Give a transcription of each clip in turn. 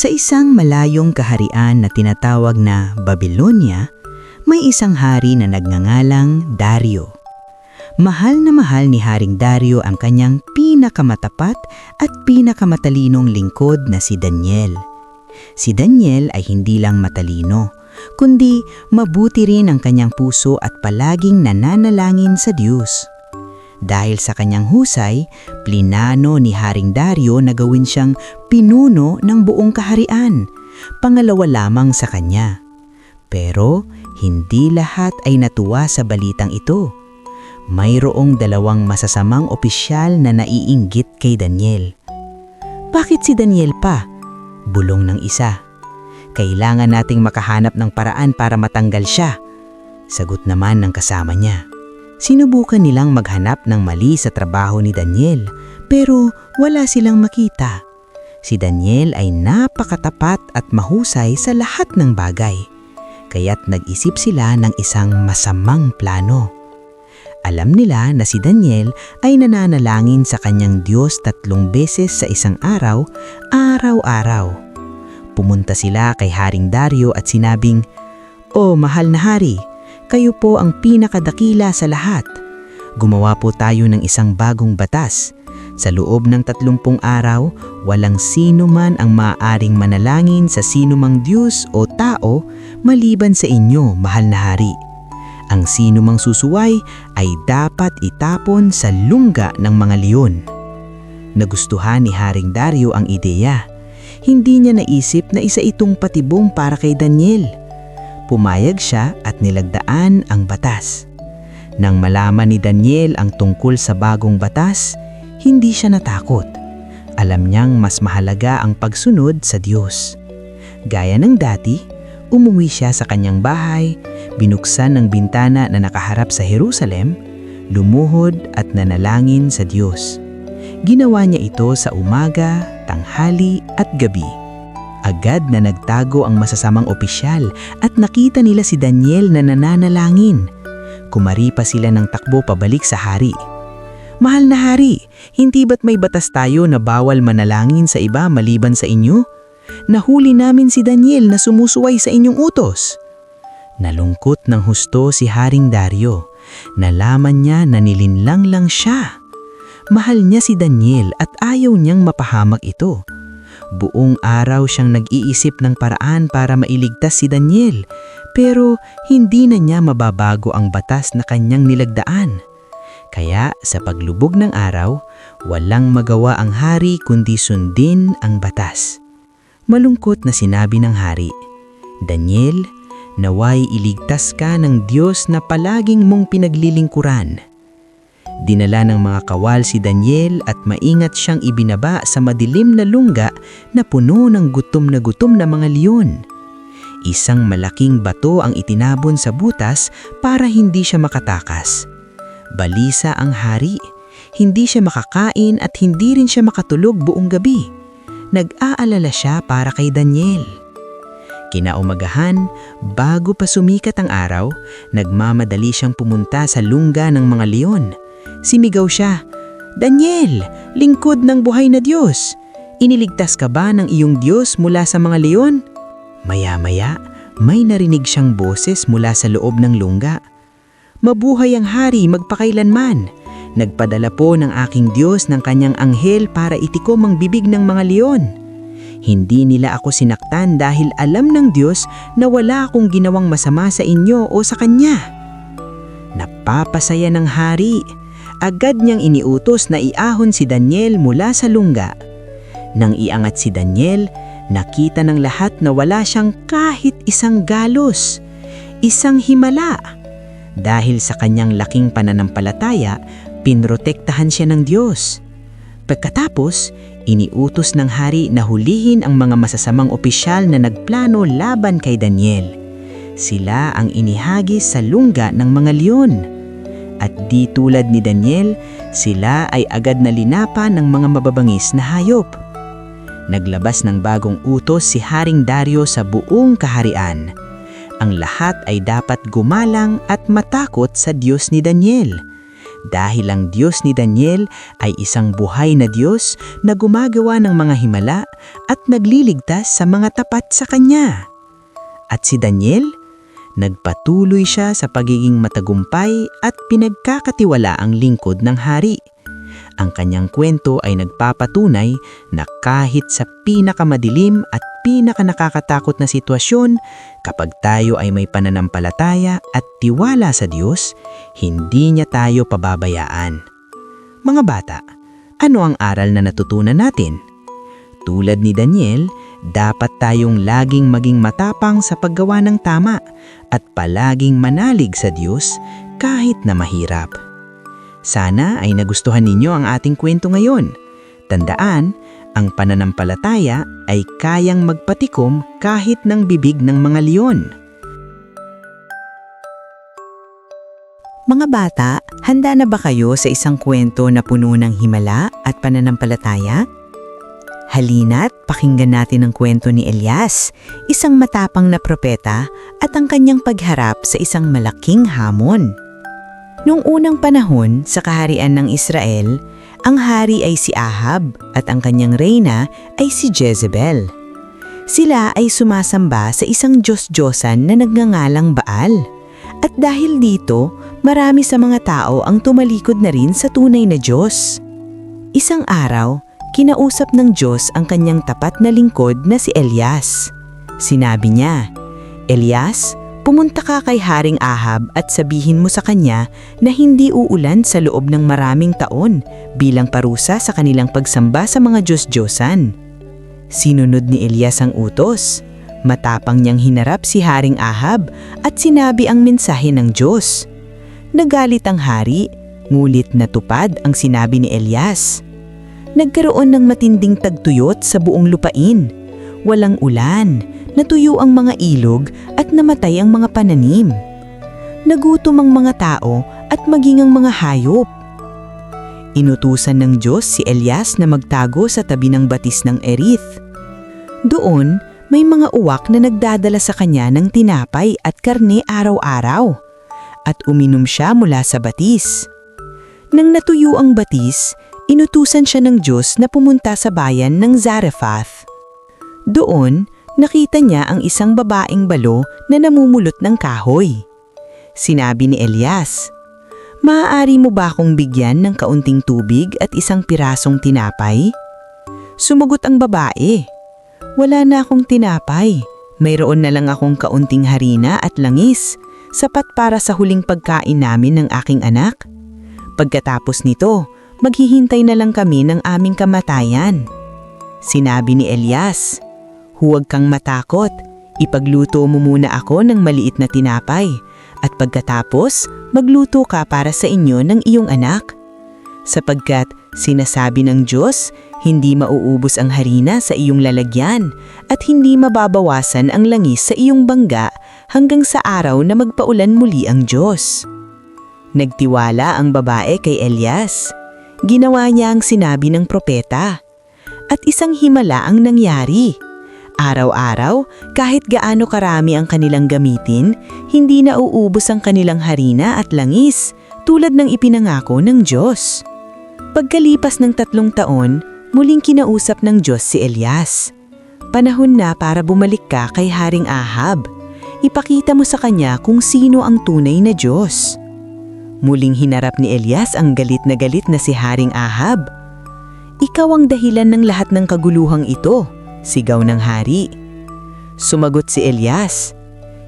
Sa isang malayong kaharian na tinatawag na Babylonia, may isang hari na nagngangalang Dario. Mahal na mahal ni Haring Dario ang kanyang pinakamatapat at pinakamatalinong lingkod na si Daniel. Si Daniel ay hindi lang matalino, kundi mabuti rin ang kanyang puso at palaging nananalangin sa Diyos. Dahil sa kanyang husay, plinano ni Haring Dario na gawin siyang pinuno ng buong kaharian, pangalawa lamang sa kanya. Pero hindi lahat ay natuwa sa balitang ito. Mayroong dalawang masasamang opisyal na naiinggit kay Daniel. Bakit si Daniel pa? Bulong ng isa. Kailangan nating makahanap ng paraan para matanggal siya. Sagot naman ng kasama niya. Sinubukan nilang maghanap ng mali sa trabaho ni Daniel, pero wala silang makita. Si Daniel ay napakatapat at mahusay sa lahat ng bagay, kaya't nag-isip sila ng isang masamang plano. Alam nila na si Daniel ay nananalangin sa kanyang Diyos 3 beses sa isang araw, araw-araw. Pumunta sila kay Haring Dario at sinabing, "O mahal na hari, kayo po ang pinakadakila sa lahat. Gumawa po tayo ng isang bagong batas. Sa loob ng 30 araw, walang sino man ang maaaring manalangin sa sino mang Diyos o tao maliban sa inyo, mahal na hari. Ang sino mang susuway ay dapat itapon sa lungga ng mga leon." Nagustuhan ni Haring Dario ang ideya. Hindi niya naisip na isa itong patibong para kay Daniel. Pumayag siya at nilagdaan ang batas. Nang malaman ni Daniel ang tungkol sa bagong batas, hindi siya natakot. Alam niyang mas mahalaga ang pagsunod sa Diyos. Gaya ng dati, umuwi siya sa kanyang bahay, binuksan ang bintana na nakaharap sa Jerusalem, lumuhod at nanalangin sa Diyos. Ginawa niya ito sa umaga, tanghali at gabi. Agad na nagtago ang masasamang opisyal at nakita nila si Daniel na nananalangin. Kumari pa sila ng takbo pabalik sa hari. "Mahal na hari, hindi ba't may batas tayo na bawal manalangin sa iba maliban sa inyo? Nahuli namin si Daniel na sumusuway sa inyong utos." Nalungkot ng husto si Haring Dario. Nalaman niya na nilinlang lang siya. Mahal niya si Daniel at ayaw niyang mapahamak ito. Buong araw siyang nag-iisip ng paraan para mailigtas si Daniel, pero hindi na niya mababago ang batas na kanyang nilagdaan. Kaya sa paglubog ng araw, walang magawa ang hari kundi sundin ang batas. Malungkot na sinabi ng hari, "Daniel, naway iligtas ka ng Diyos na palaging mong pinaglilingkuran." Dinala ng mga kawal si Daniel at maingat siyang ibinaba sa madilim na lungga na puno ng gutom na mga leon. Isang malaking bato ang itinabon sa butas para hindi siya makatakas. Balisa ang hari, hindi siya makakain at hindi rin siya makatulog buong gabi. Nag-aalala siya para kay Daniel. Kinaumagahan, bago pa sumikat ang araw, nagmamadali siyang pumunta sa lungga ng mga leon. Simigaw siya, "Daniel, lingkod ng buhay na Diyos, iniligtas ka ba ng iyong Diyos mula sa mga leon?" Maya-maya, may narinig siyang boses mula sa loob ng lungga. "Mabuhay ang hari magpakailanman. Nagpadala po ng aking Diyos ng kanyang anghel para itikom ang bibig ng mga leon. Hindi nila ako sinaktan dahil alam ng Diyos na wala akong ginawang masama sa inyo o sa kanya." Napapasaya ng hari. Agad niyang iniutos na iahon si Daniel mula sa lungga. Nang iangat si Daniel, nakita ng lahat na wala siyang kahit isang galos, isang himala. Dahil sa kanyang laking pananampalataya, pinrotektahan siya ng Diyos. Pagkatapos, iniutos ng hari na hulihin ang mga masasamang opisyal na nagplano laban kay Daniel. Sila ang inihagis sa lungga ng mga leon. At di tulad ni Daniel, sila ay agad na linapa ng mga mababangis na hayop. Naglabas ng bagong utos si Haring Dario sa buong kaharian. Ang lahat ay dapat gumalang at matakot sa Diyos ni Daniel. dahil ang Diyos ni Daniel ay isang buhay na Diyos na gumagawa ng mga himala at nagliligtas sa mga tapat sa Kanya. At si Daniel, nagpatuloy siya sa pagiging matagumpay at pinagkakatiwalaang lingkod ng hari. Ang kanyang kwento ay nagpapatunay na kahit sa pinakamadilim at pinakanakakatakot na sitwasyon, kapag tayo ay may pananampalataya at tiwala sa Diyos, hindi niya tayo pababayaan. Mga bata, ano ang aral na natutunan natin? Tulad ni Daniel, dapat tayong laging maging matapang sa paggawa ng tama at palaging manalig sa Diyos kahit na mahirap. Sana ay nagustuhan ninyo ang ating kwento ngayon. Tandaan, ang pananampalataya ay kayang magpatikom kahit ng bibig ng mga leon. Mga bata, handa na ba kayo sa isang kwento na puno ng himala at pananampalataya? Halina't pakinggan natin ang kwento ni Elias, isang matapang na propeta at ang kanyang pagharap sa isang malaking hamon. Noong unang panahon sa kaharian ng Israel, ang hari ay si Ahab at ang kanyang reyna ay si Jezebel. Sila ay sumasamba sa isang Diyos-Diyosan na nagngangalang Baal. At dahil dito, marami sa mga tao ang tumalikod na rin sa tunay na Diyos. Isang araw, kinausap ng Diyos ang kanyang tapat na lingkod na si Elias. Sinabi niya, "Elias, pumunta ka kay Haring Ahab at sabihin mo sa kanya na hindi uulan sa loob ng maraming taon bilang parusa sa kanilang pagsamba sa mga Diyos-Diyosan." Sinunod ni Elias ang utos. Matapang niyang hinarap si Haring Ahab at sinabi ang mensahe ng Diyos. Nagalit ang hari, ngulit natupad ang sinabi ni Elias. Nagkaroon ng matinding tagtuyot sa buong lupain. Walang ulan, natuyo ang mga ilog at namatay ang mga pananim. Nagutom ang mga tao at maging ang mga hayop. Inutusan ng Diyos si Elias na magtago sa tabi ng batis ng Erith. Doon, may mga uwak na nagdadala sa kanya ng tinapay at karne araw-araw. At uminom siya mula sa batis. Nang natuyo ang batis, inutusan siya ng Diyos na pumunta sa bayan ng Zarephath. Doon, nakita niya ang isang babaeng balo na namumulot ng kahoy. Sinabi ni Elias, "Maaari mo ba akong bigyan ng kaunting tubig at isang pirasong tinapay?" Sumagot ang babae, "Wala na akong tinapay. Mayroon na lang akong kaunting harina at langis, sapat para sa huling pagkain namin ng aking anak. Pagkatapos nito, maghihintay na lang kami ng aming kamatayan." Sinabi ni Elias, "Huwag kang matakot. Ipagluto mo muna ako ng maliit na tinapay at pagkatapos magluto ka para sa inyo ng iyong anak. Sapagkat sinasabi ng Diyos, hindi mauubos ang harina sa iyong lalagyan at hindi mababawasan ang langis sa iyong bangga hanggang sa araw na magpaulan muli ang Diyos." Nagtiwala ang babae kay Elias. Ginawa niya ang sinabi ng propeta. At isang himala ang nangyari. Araw-araw, kahit gaano karami ang kanilang gamitin, hindi na uubos ang kanilang harina at langis tulad ng ipinangako ng Diyos. Pagkalipas ng 3 taon, muling kinausap ng Diyos si Elias. "Panahon na para bumalik ka kay Haring Ahab. Ipakita mo sa kanya kung sino ang tunay na Diyos." Muling hinarap ni Elias ang galit na si Haring Ahab. "Ikaw ang dahilan ng lahat ng kaguluhang ito," sigaw ng hari. Sumagot si Elias,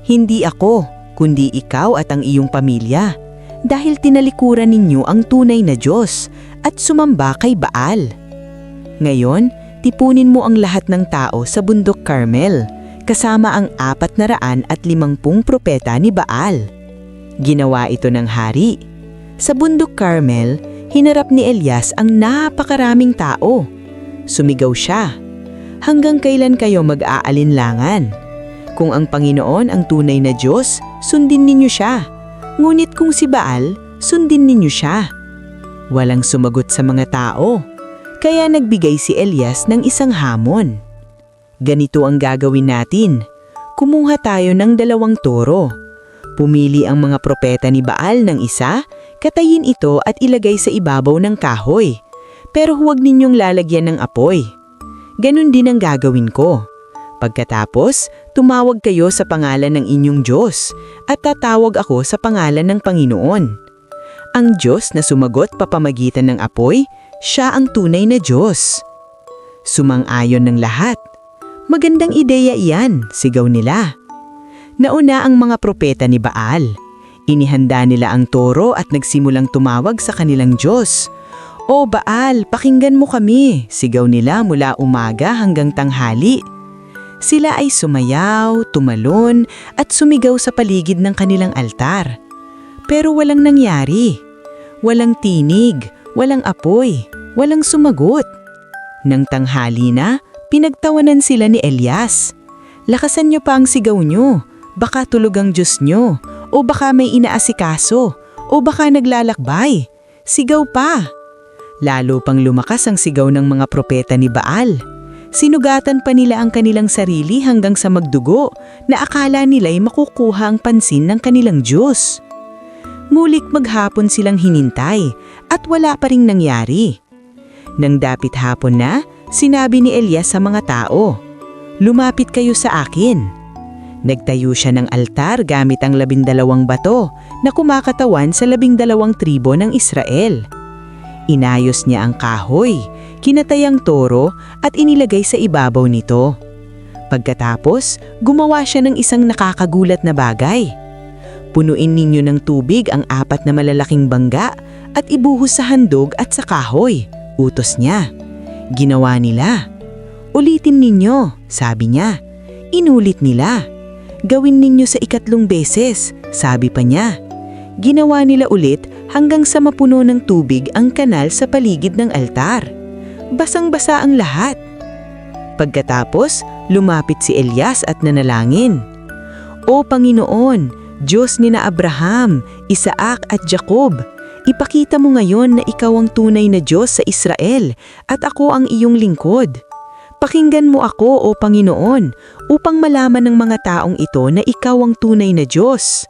"Hindi ako, kundi ikaw at ang iyong pamilya, dahil tinalikuran ninyo ang tunay na Diyos at sumamba kay Baal. Ngayon, tipunin mo ang lahat ng tao sa bundok Carmel, kasama ang 450 propeta ni Baal." Ginawa ito ng hari. Sa bundok Carmel, hinarap ni Elias ang napakaraming tao. Sumigaw siya, "Hanggang kailan kayo mag-aalinlangan? Kung ang Panginoon ang tunay na Diyos, sundin ninyo siya. Ngunit kung si Baal, sundin ninyo siya." Walang sumagot sa mga tao, kaya nagbigay si Elias ng isang hamon. "Ganito ang gagawin natin. Kumuha tayo ng 2 toro. Pumili ang mga propeta ni Baal ng isa, Katayin ito at ilagay sa ibabaw ng kahoy. Pero huwag ninyong lalagyan ng apoy. Ganun din ang gagawin ko. Pagkatapos, tumawag kayo sa pangalan ng inyong Diyos at tatawag ako sa pangalan ng Panginoon. Ang Diyos na sumagot papamagitan ng apoy, siya ang tunay na Diyos. Sumang-ayon ng lahat. Magandang ideya iyan, sigaw nila. Nauna ang mga propeta ni Baal. Inihanda nila ang toro at nagsimulang tumawag sa kanilang Diyos. "O Baal, pakinggan mo kami," sigaw nila mula umaga hanggang tanghali. Sila ay sumayaw, tumalon at sumigaw sa paligid ng kanilang altar. Pero walang nangyari. Walang tinig, walang apoy, walang sumagot. Nang tanghali na, pinagtawanan sila ni Elias. "Lakasan niyo pa ang sigaw niyo. Baka tulog ang Diyos niyo. O baka may inaasikaso, o baka naglalakbay. Sigaw pa." Lalo pang lumakas ang sigaw ng mga propeta ni Baal. Sinugatan pa nila ang kanilang sarili hanggang sa magdugo na akala nila'y makukuha ang pansin ng kanilang Diyos. Ngulit maghapon silang hinintay at wala pa ring nangyari. Nang dapit hapon na, sinabi ni Elias sa mga tao, "Lumapit kayo sa akin." Nagtayo siya ng altar gamit ang 12 bato na kumakatawan sa 12 tribo ng Israel. Inayos niya ang kahoy, kinatay ang toro at inilagay sa ibabaw nito. Pagkatapos, gumawa siya ng isang nakakagulat na bagay. "Punuin ninyo ng tubig ang 4 na malalaking bangga at ibuhos sa handog at sa kahoy," utos niya. Ginawa nila. "Ulitin ninyo," sabi niya. Inulit nila. "Gawin ninyo sa 3 beses," sabi pa niya. Ginawa nila ulit hanggang sa mapuno ng tubig ang kanal sa paligid ng altar. Basang-basa ang lahat. Pagkatapos, lumapit si Elias at nanalangin. "O Panginoon, Diyos ni na Abraham, Isaac at Jacob, ipakita mo ngayon na ikaw ang tunay na Diyos sa Israel at ako ang iyong lingkod. Pakinggan mo ako, O Panginoon, upang malaman ng mga taong ito na ikaw ang tunay na Diyos."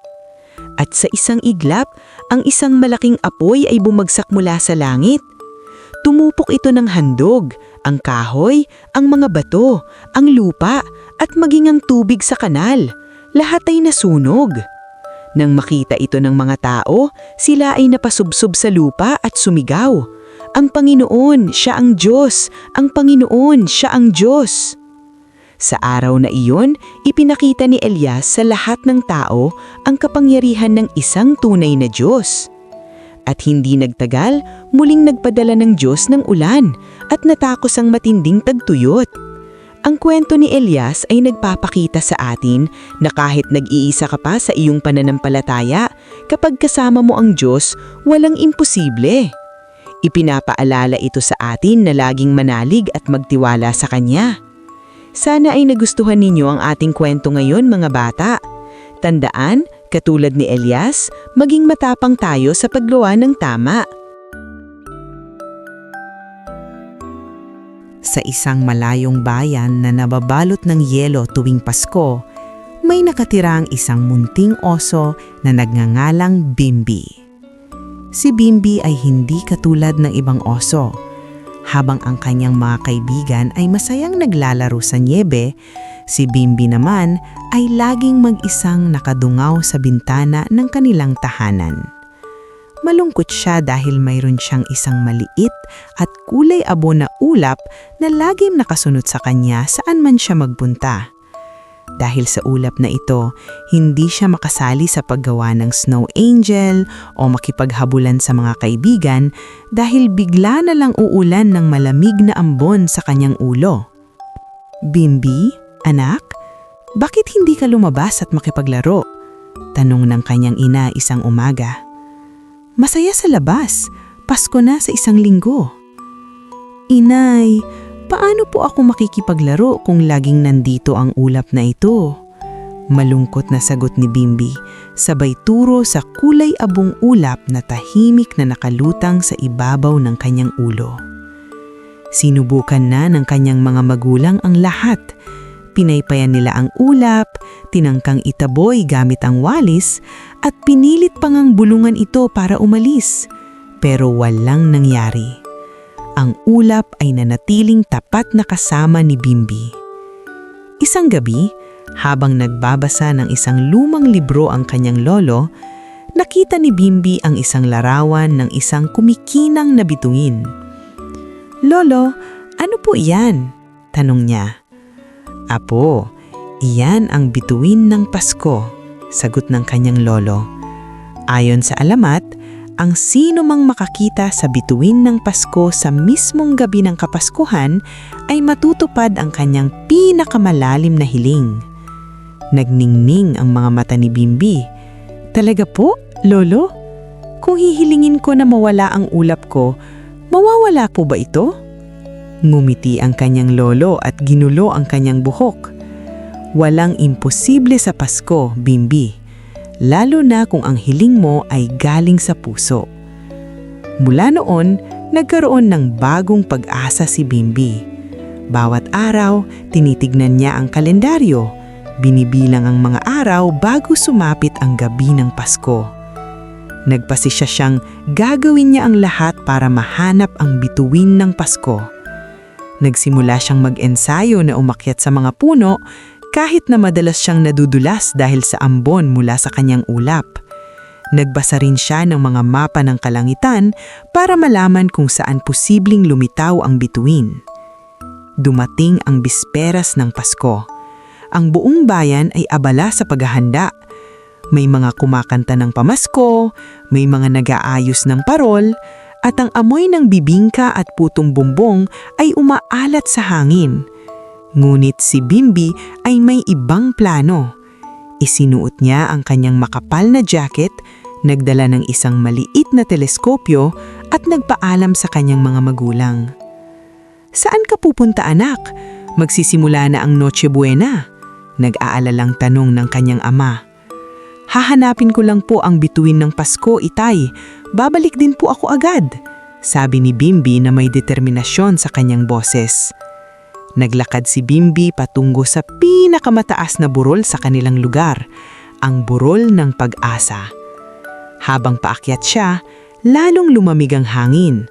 At sa isang iglap, ang isang malaking apoy ay bumagsak mula sa langit. Tumupok ito ng handog, ang kahoy, ang mga bato, ang lupa, at maging ang tubig sa kanal. Lahat ay nasunog. Nang makita ito ng mga tao, sila ay napasubsob sa lupa at sumigaw, "Ang Panginoon, siya ang Diyos! Ang Panginoon, siya ang Diyos!" Sa araw na iyon, ipinakita ni Elias sa lahat ng tao ang kapangyarihan ng isang tunay na Diyos. At hindi nagtagal, muling nagpadala ng Diyos ng ulan at natakos ang matinding tagtuyot. Ang kwento ni Elias ay nagpapakita sa atin na kahit nag-iisa ka pa sa iyong pananampalataya, kapag kasama mo ang Diyos, walang imposible. Ipinapaalala ito sa atin na laging manalig at magtiwala sa Kanya. Sana ay nagustuhan ninyo ang ating kwento ngayon, mga bata. Tandaan, katulad ni Elias, maging matapang tayo sa paggawa ng tama. Sa isang malayong bayan na nababalot ng yelo tuwing Pasko, may nakatirang isang munting oso na nagngangalang Bimbi. Si Bimbi ay hindi katulad ng ibang oso. Habang ang kanyang mga kaibigan ay masayang naglalaro sa niebe, si Bimbi naman ay laging mag-isang nakadungaw sa bintana ng kanilang tahanan. Malungkot siya dahil mayroon siyang isang maliit at kulay abo na ulap na laging nakasunod sa kanya saan man siya magpunta. Dahil sa ulap na ito, hindi siya makasali sa paggawa ng snow angel o makipaghabulan sa mga kaibigan dahil bigla na lang uulan ng malamig na ambon sa kanyang ulo. "Bimbi, anak, bakit hindi ka lumabas at makipaglaro?" tanong ng kanyang ina isang umaga. "Masaya sa labas, Pasko na sa 1 linggo." "Inay, paano po ako makikipaglaro kung laging nandito ang ulap na ito?" Malungkot na sagot ni Bimbi, sabay turo sa kulay abong ulap na tahimik na nakalutang sa ibabaw ng kanyang ulo. Sinubukan na ng kanyang mga magulang ang lahat, Pinaypayan nila ang ulap, tinangkang itaboy gamit ang walis, at pinilit pang ang bulungan ito para umalis. Pero walang nangyari. Ang ulap ay nanatiling tapat na kasama ni Bimbi. Isang gabi, habang nagbabasa ng isang lumang libro ang kanyang lolo, nakita ni Bimbi ang isang larawan ng isang kumikinang na bituin. "Lolo, ano po iyan?" tanong niya. "Apo, iyan ang bituin ng Pasko," sagot ng kanyang lolo. Ayon sa alamat, ang sino mang makakita sa bituin ng Pasko sa mismong gabi ng Kapaskuhan ay matutupad ang kanyang pinakamalalim na hiling. Nagningning ang mga mata ni Bimbi. "Talaga po, Lolo? Kung hihilingin ko na mawala ang ulap ko, mawawala po ba ito?" Ngumiti ang kanyang lolo at ginulo ang kanyang buhok. "Walang imposible sa Pasko, Bimbi. Lalo na kung ang hiling mo ay galing sa puso." Mula noon, nagkaroon ng bagong pag-asa si Bimbi. Bawat araw, tinitignan niya ang kalendaryo. Binibilang ang mga araw bago sumapit ang gabi ng Pasko. Nagpasisya siyang gagawin niya ang lahat para mahanap ang bituin ng Pasko. Nagsimula siyang mag-ensayo na umakyat sa mga puno kahit na madalas siyang nadudulas dahil sa ambon mula sa kanyang ulap. Nagbasa rin siya ng mga mapa ng kalangitan para malaman kung saan posibleng lumitaw ang bituin. Dumating ang bisperas ng Pasko. Ang buong bayan ay abala sa paghahanda. May mga kumakanta ng pamasko, may mga nag-aayos ng parol, at ang amoy ng bibingka at putong bumbong ay umaalat sa hangin. Ngunit si Bimbi ay may ibang plano. Isinuot niya ang kanyang makapal na jacket, nagdala ng isang maliit na teleskopyo at nagpaalam sa kanyang mga magulang. "Saan ka pupunta, anak? Magsisimula na ang Noche Buena," nag-aalalang tanong ng kanyang ama. "Hahanapin ko lang po ang bituin ng Pasko, itay. Babalik din po ako agad," sabi ni Bimbi na may determinasyon sa kanyang boses. Naglakad si Bimbi patungo sa pinakamataas na burol sa kanilang lugar, ang burol ng pag-asa. Habang paakyat siya, lalong lumamig ang hangin.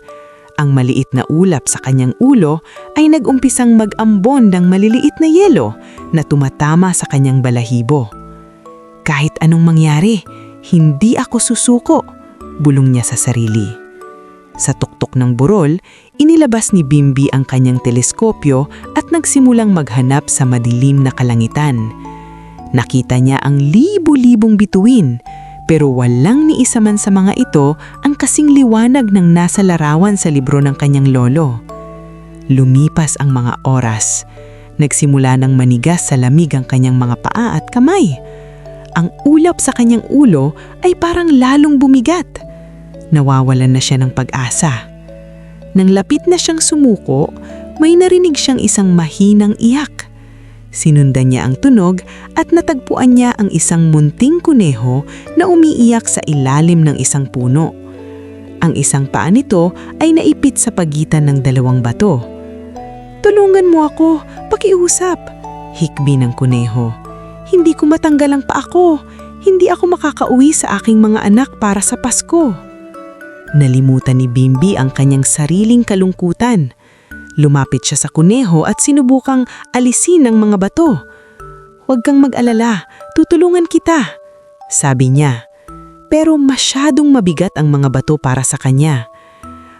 Ang maliit na ulap sa kanyang ulo ay nag-umpisang mag-ambon ng maliliit na yelo na tumatama sa kanyang balahibo. "Kahit anong mangyari, hindi ako susuko," bulong niya sa sarili. Sa tuktok ng burol, inilabas ni Bimbi ang kanyang teleskopyo at nagsimulang maghanap sa madilim na kalangitan. Nakita niya ang libu-libong bituin, pero walang ni isa man sa mga ito ang kasing liwanag ng nasa larawan sa libro ng kanyang lolo. Lumipas ang mga oras. Nagsimula ng manigas sa lamig ang kanyang mga paa at kamay. Ang ulap sa kanyang ulo ay parang lalong bumigat. Nawawalan na siya ng pag-asa. Nang lapit na siyang sumuko, may narinig siyang isang mahinang iyak. Sinundan niya ang tunog at natagpuan niya ang isang munting kuneho na umiiyak sa ilalim ng isang puno. Ang isang paa nito ay naipit sa pagitan ng dalawang bato. "Tulungan mo ako, pakiusap," hikbi ng kuneho. "Hindi ko matanggal ang paa ko. Hindi ako makakauwi sa aking mga anak para sa Pasko." Nalimutan ni Bimbi ang kanyang sariling kalungkutan. Lumapit siya sa kuneho at sinubukang alisin ang mga bato. "Huwag kang mag-alala, tutulungan kita," sabi niya. Pero masyadong mabigat ang mga bato para sa kanya.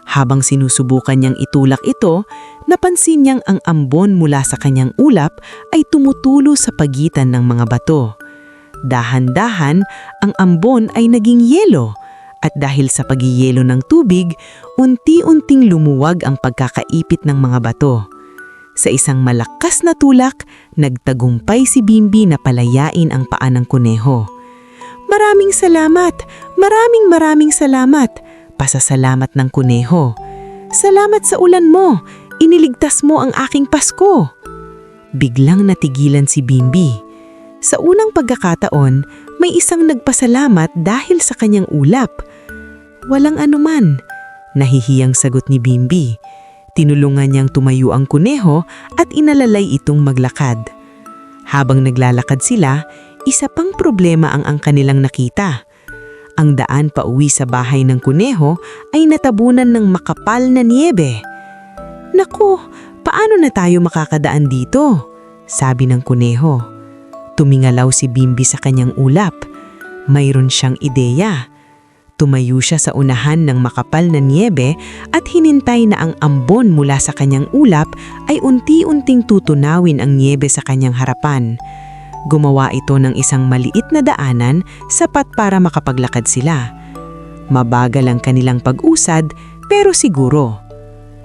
Habang sinusubukan niyang itulak ito, napansin niyang ang ambon mula sa kanyang ulap ay tumutulo sa pagitan ng mga bato. Dahan-dahan, ang ambon ay naging yelo. At dahil sa pagiyelo ng tubig, unti-unting lumuwag ang pagkakaipit ng mga bato. Sa isang malakas na tulak, nagtagumpay si Bimbi na palayain ang paa ng kuneho. "Maraming salamat! Maraming salamat!" Pasasalamat ng kuneho. "Salamat sa ulan mo! Iniligtas mo ang aking Pasko!" Biglang natigilan si Bimbi. Sa unang pagkakataon, may isang nagpasalamat dahil sa kanyang ulap. "Walang anuman," nahihiyang sagot ni Bimbi. Tinulungan niyang tumayo ang kuneho at inalalay itong maglakad. Habang naglalakad sila, isa pang problema ang kanilang nakita. Ang daan pauwi sa bahay ng kuneho ay natabunan ng makapal na niyebe. "Naku, paano na tayo makakadaan dito?" sabi ng kuneho. Tumingalaw si Bimbi sa kanyang ulap. Mayroon siyang ideya. Tumayo siya sa unahan ng makapal na niyebe at hinintay na ang ambon mula sa kanyang ulap ay unti-unting tutunawin ang niyebe sa kanyang harapan. Gumawa ito ng isang maliit na daanan sapat para makapaglakad sila. Mabagal ang kanilang pag-usad pero siguro.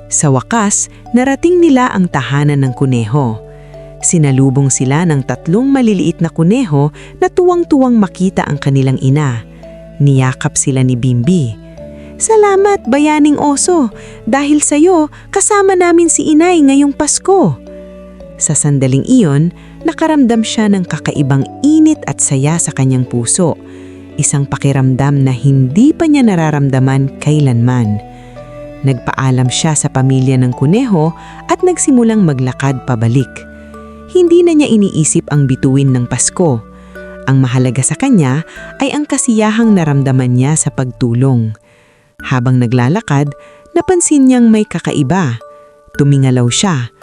Sa wakas, narating nila ang tahanan ng kuneho. Sinalubong sila ng 3 maliliit na kuneho na tuwang-tuwang makita ang kanilang ina. Niyakap sila ni Bimbi. "Salamat, bayaning oso. Dahil sa'yo, kasama namin si inay ngayong Pasko." Sa sandaling iyon, nakaramdam siya ng kakaibang init at saya sa kanyang puso. Isang pakiramdam na hindi pa niya nararamdaman kailanman. Nagpaalam siya sa pamilya ng kuneho at nagsimulang maglakad pabalik. Hindi na niya iniisip ang bituin ng Pasko. Ang mahalaga sa kanya ay ang kasiyahang naramdaman niya sa pagtulong. Habang naglalakad, napansin niyang may kakaiba. Tumingalaw siya.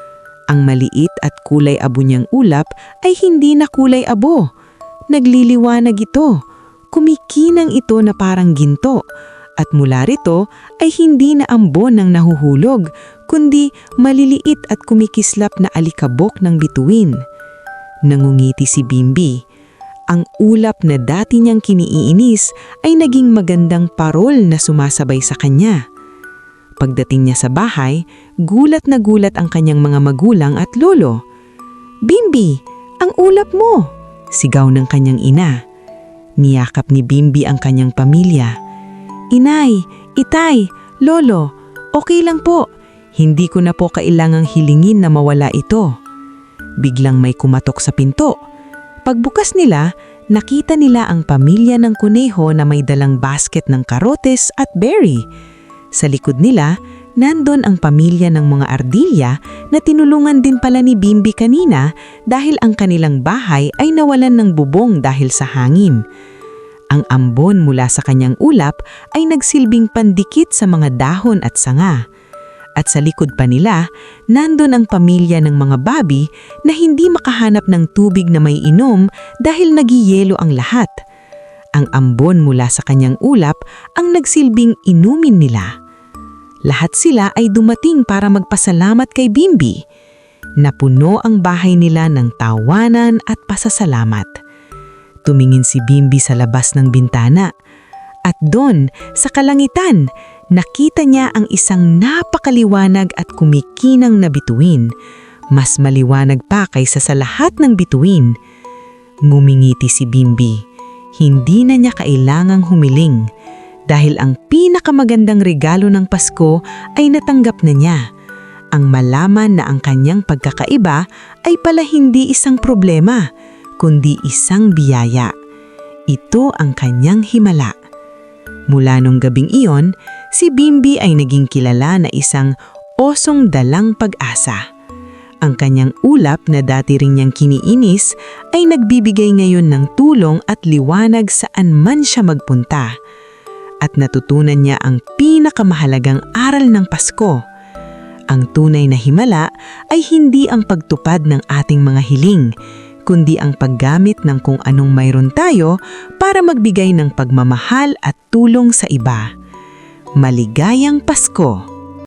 Ang maliit at kulay abo niyang ulap ay hindi na kulay abo. Nagliliwanag ito. Kumikinang ito na parang ginto. At mula rito ay hindi na ambon ang nahuhulog, kundi maliliit at kumikislap na alikabok ng bituin. Nangungiti si Bimbi. Ang ulap na dati niyang kiniinis ay naging magandang parol na sumasabay sa kanya. Pagdating niya sa bahay, gulat na gulat ang kanyang mga magulang at lolo. "Bimbi, ang ulap mo!" sigaw ng kanyang ina. Niyakap ni Bimbi ang kanyang pamilya. "Inay, itay, lolo, okay lang po. Hindi ko na po kailangang hilingin na mawala ito." Biglang may kumatok sa pinto. Pagbukas nila, nakita nila ang pamilya ng kuneho na may dalang basket ng karotes at berry. Sa likod nila, nandun ang pamilya ng mga ardilya na tinulungan din pala ni Bimbi kanina dahil ang kanilang bahay ay nawalan ng bubong dahil sa hangin. Ang ambon mula sa kanyang ulap ay nagsilbing pandikit sa mga dahon at sanga. At sa likod pa nila, nandun ang pamilya ng mga babi na hindi makahanap ng tubig na may inom dahil nagiyelo ang lahat. Ang ambon mula sa kanyang ulap ang nagsilbing inumin nila. Lahat sila ay dumating para magpasalamat kay Bimbi. Napuno ang bahay nila ng tawanan at pasasalamat. Tumingin si Bimbi sa labas ng bintana. At doon, sa kalangitan, nakita niya ang isang napakaliwanag at kumikinang na bituin. Mas maliwanag pa kaysa sa lahat ng bituin. Ngumingiti si Bimbi. Hindi na niya kailangang humiling. Dahil ang pinakamagandang regalo ng Pasko ay natanggap na niya. Ang malaman na ang kanyang pagkakaiba ay pala hindi isang problema, kundi isang biyaya. Ito ang kanyang himala. Mula nung gabing iyon, si Bimbi ay naging kilala na isang osong dalang pag-asa. Ang kanyang ulap na dati ring niyang kiniinis ay nagbibigay ngayon ng tulong at liwanag saan man siya magpunta. At natutunan niya ang pinakamahalagang aral ng Pasko. Ang tunay na himala ay hindi ang pagtupad ng ating mga hiling, kundi ang paggamit ng kung anong mayroon tayo para magbigay ng pagmamahal at tulong sa iba. Maligayang Pasko!